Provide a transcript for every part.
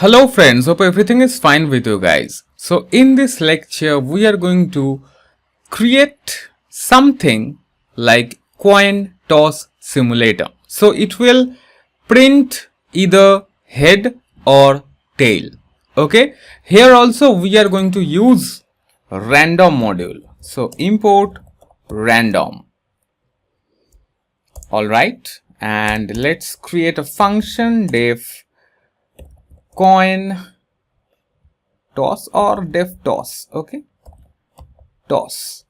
Hello friends, hope everything is fine with you guys. So in this lecture we are going to create something like coin toss simulator. So it will print either head or tail. Okay, here also we are going to use random module. So import random. Alright, and let's create a function def coin toss or def toss. Okay, toss,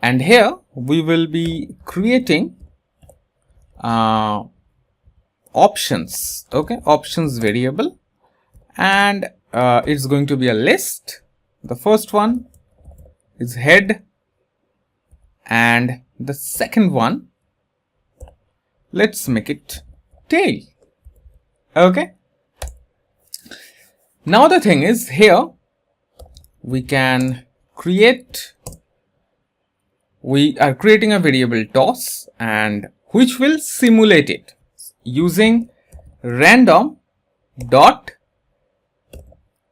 and here we will be creating options. Okay, options variable, and it's going to be a list. The first one is head and the second one, let's make it tail. Okay, now the thing is, here we can create, we are creating a variable toss and which will simulate it using random dot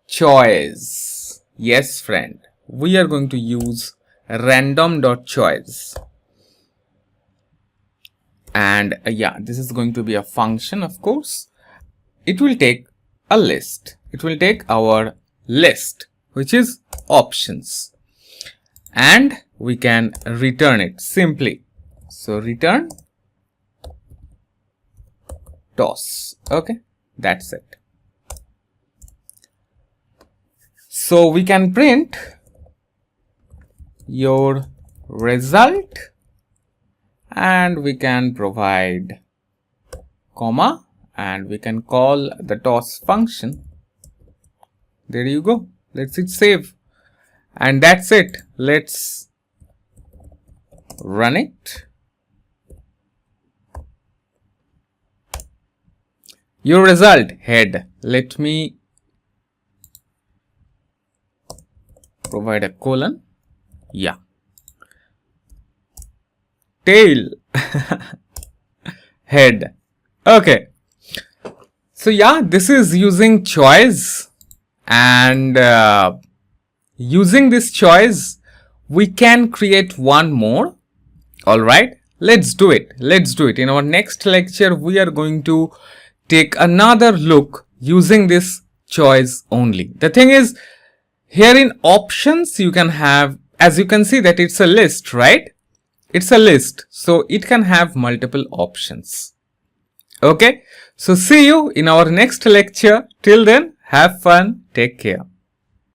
choice. Yes friend, we are going to use random dot choice, and yeah, this is going to be a function. Of course, it will take a list. It will take our list, which is options, and we can return it simply. So return toss. Okay, that's it. So we can print your result, and we can provide comma, and we can call the toss function. There you go. Let's hit save, and that's it. Let's run it. Your result head. Let me provide a colon. Yeah, tail head. Okay, so yeah, this is using choice, and using this choice we can create one more. All right, let's do it. In our next lecture we are going to take another look using this choice only. The thing is, here in options you can have, as you can see, that it's a list, right? It's a list, so it can have multiple options. Okay, so see you in our next lecture. Till then, have fun, take care.